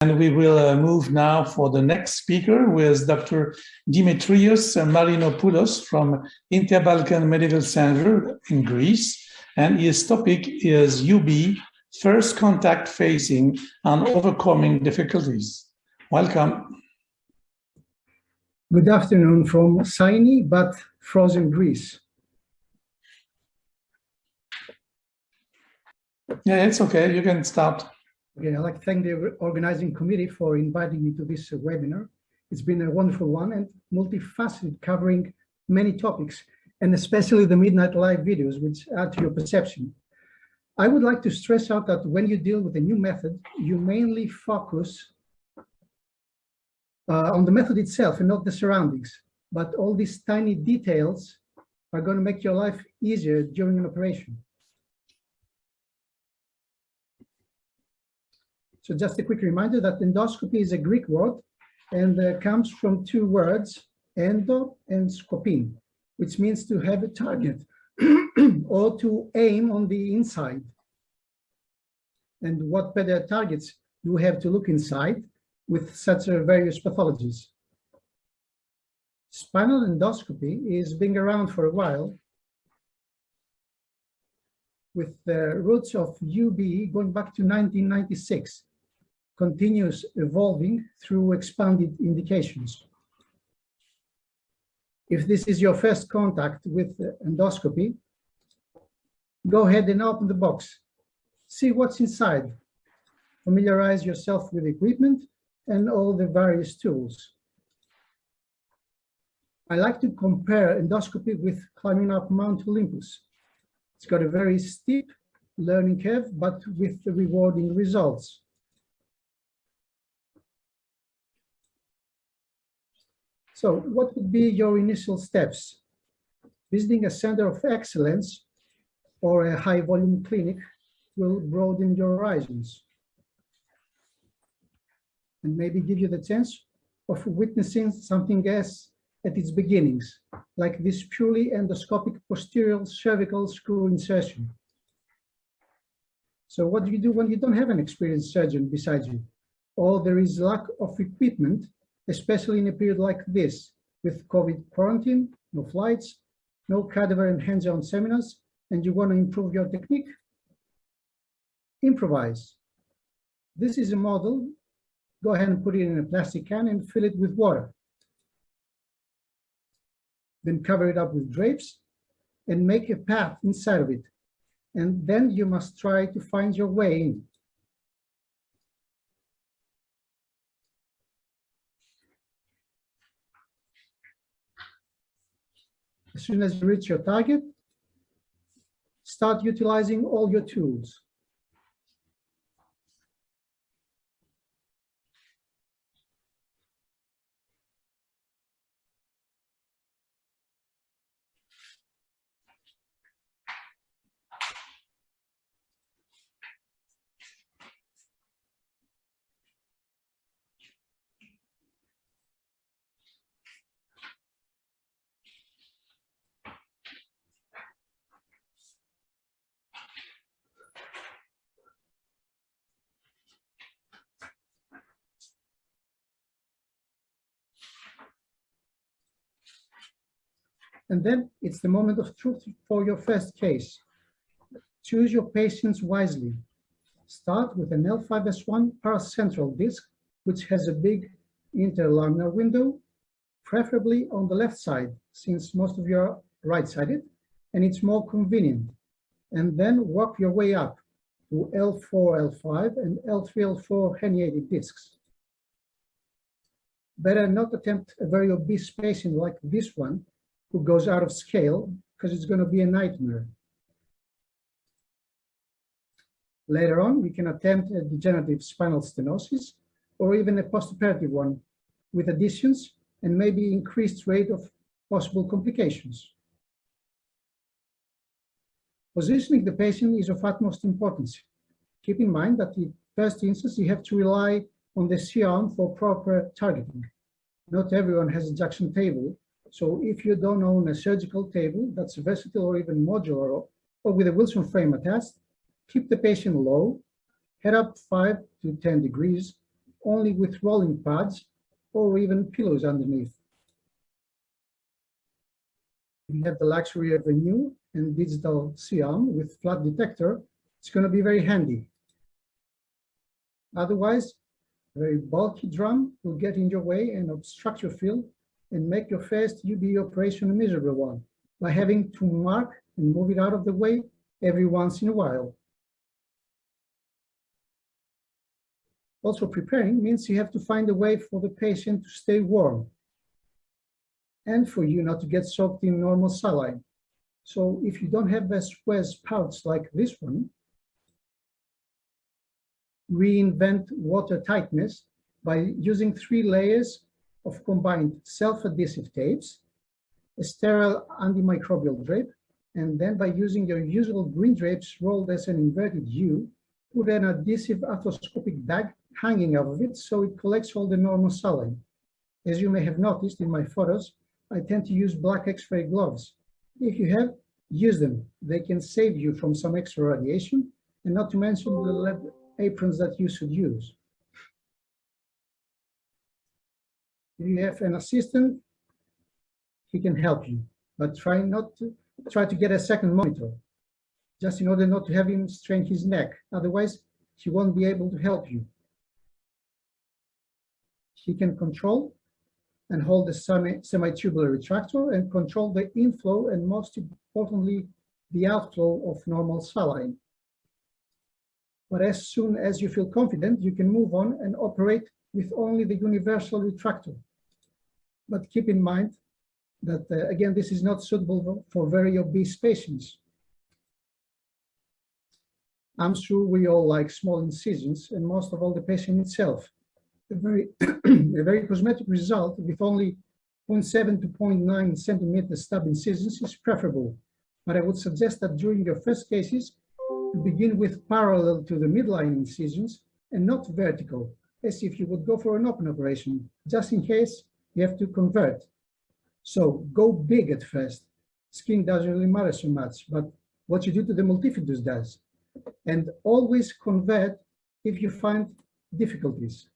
And we will move now for the next speaker with Dr. Dimitrios Marinopoulos from Inter-Balkan Medical Center in Greece. And his topic is UBE, first contact facing and overcoming difficulties. Welcome. Good afternoon from sunny but frozen Greece. Yeah, it's okay. You can start. Okay, I'd like to thank the organizing committee for inviting me to this webinar. It's been a wonderful one and multifaceted, covering many topics, and especially the Midnight Live videos, which add to your perception. I would like to stress out that when you deal with a new method, you mainly focus on the method itself and not the surroundings. But all these tiny details are going to make your life easier during an operation. So just a quick reminder that endoscopy is a Greek word and comes from two words, endo and skopin, which means to have a target or to aim on the inside. And what better targets do we have to look inside with such various pathologies? Spinal endoscopy is being around for a while, with the roots of UBE going back to 1996. Continues evolving through expanded indications. If this is your first contact with endoscopy, go ahead and open the box. See what's inside. Familiarize yourself with equipment and all the various tools. I like to compare endoscopy with climbing up Mount Olympus. It's got a very steep learning curve, but with the rewarding results. So what would be your initial steps? Visiting a center of excellence or a high volume clinic will broaden your horizons and maybe give you the chance of witnessing something else at its beginnings, like this purely endoscopic posterior cervical screw insertion. So what do you do when you don't have an experienced surgeon beside you, or there is lack of equipment, especially in a period like this, with COVID quarantine, no flights, no cadaver and hands-on seminars, and you want to improve your technique? Improvise. This is a model. Go ahead and put it in a plastic can and fill it with water. Then cover it up with drapes and make a path inside of it. And then you must try to find your way in. As soon as you reach your target, start utilizing all your tools. And then it's the moment of truth for your first case. Choose your patients wisely. Start with an L5S1 paracentral disc, which has a big interlaminar window, preferably on the left side, since most of you are right-sided, and it's more convenient. And then work your way up to L4, L5, and L3, L4 herniated discs. Better not attempt a very obese patient like this one, who goes out of scale, because it's going to be a nightmare. Later on, we can attempt a degenerative spinal stenosis or even a postoperative one with additions and maybe increased rate of possible complications. Positioning the patient is of utmost importance. Keep in mind that in the first instance, you have to rely on the C-arm for proper targeting. Not everyone has a Jackson table. So if you don't own a surgical table that's versatile or even modular or with a Wilson frame attached, keep the patient low, head up 5 to 10 degrees, only with rolling pads or even pillows underneath. If you have the luxury of a new and digital C-arm with flat detector, it's going to be very handy. Otherwise, a very bulky drum will get in your way and obstruct your field and make your first UBE operation a miserable one by having to mark and move it out of the way every once in a while. Also, preparing means you have to find a way for the patient to stay warm and for you not to get soaked in normal saline. So if you don't have a squares pouch like this one, reinvent water tightness by using 3 layers of combined self-adhesive tapes, a sterile antimicrobial drape, and then by using your usual green drapes rolled as an inverted U, put an adhesive arthroscopic bag hanging out of it so it collects all the normal saline. As you may have noticed in my photos, I tend to use black X-ray gloves. If you have, use them. They can save you from some extra radiation, and not to mention the lead aprons that you should use. If you have an assistant, he can help you, but try to get a second monitor, just in order not to have him strain his neck. Otherwise, he won't be able to help you. He can control and hold the semi-tubular retractor and control the inflow and, most importantly, the outflow of normal saline. But as soon as you feel confident, you can move on and operate with only the universal retractor. But keep in mind that, again, this is not suitable for very obese patients. I'm sure we all like small incisions, and most of all the patient itself. A very cosmetic result with only 0.7 to 0.9 centimeter stub incisions is preferable. But I would suggest that during your first cases, to begin with parallel to the midline incisions and not vertical, as if you would go for an open operation, just in case you have to convert. So go big at first. Skin doesn't really matter so much, but what you do to the multifidus does. And always convert if you find difficulties.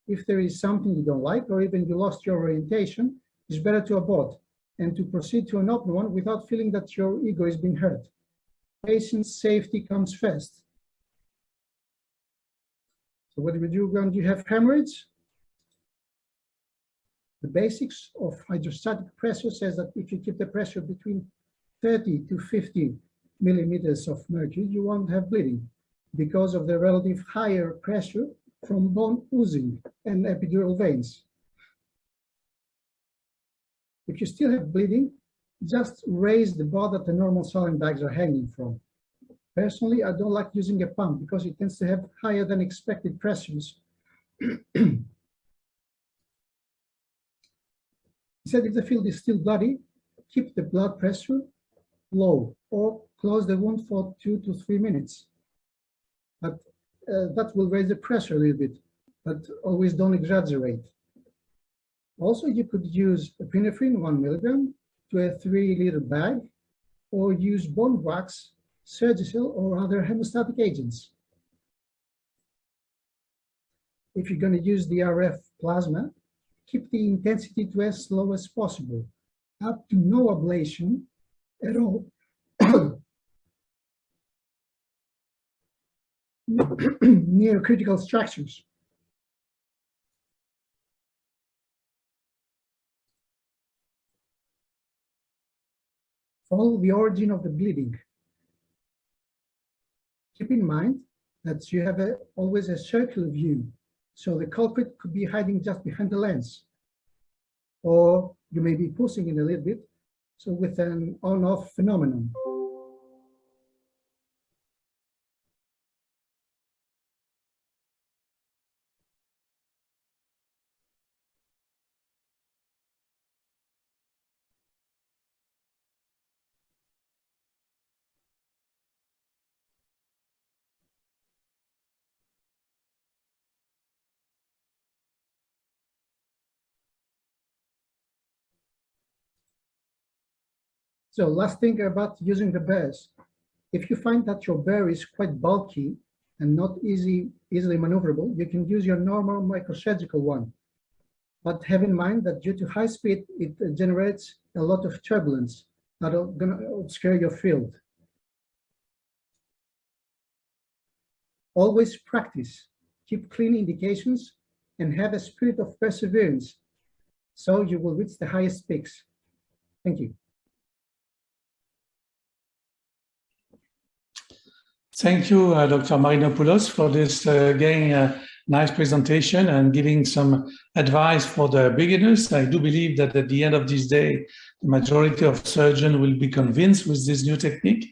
If there is something you don't like, or even you lost your orientation, it's better to abort and to proceed to an open one without feeling that your ego is being hurt. Patient safety comes first. So what do we do when you have hemorrhage? The basics of hydrostatic pressure says that if you keep the pressure between 30 to 50 millimeters of mercury, you won't have bleeding because of the relative higher pressure from bone oozing and epidural veins. If you still have bleeding, just raise the bar that the normal saline bags are hanging from. Personally, I don't like using a pump because it tends to have higher than expected pressures. Instead, if the field is still bloody, keep the blood pressure low or close the wound for 2 to 3 minutes. But that will raise the pressure a little bit, but always don't exaggerate. Also, you could use epinephrine 1 milligram to a 3-liter bag, or use bone wax, Surgicel, or other hemostatic agents. If you're going to use the RF plasma, keep the intensity to as low as possible, up to no ablation at all. Near critical structures. Follow the origin of the bleeding. Keep in mind that you have always a circular view, so the culprit could be hiding just behind the lens, or you may be pushing in a little bit, so with an on-off phenomenon. So last thing about using the bears. If you find that your bear is quite bulky and not easily maneuverable, you can use your normal microsurgical one. But have in mind that due to high speed, it generates a lot of turbulence that are going to obscure your field. Always practice, keep clean indications, and have a spirit of perseverance, so you will reach the highest peaks. Thank you. Thank you, Dr. Marinopoulos, for this again nice presentation and giving some advice for the beginners. I do believe that at the end of this day, the majority of surgeons will be convinced with this new technique.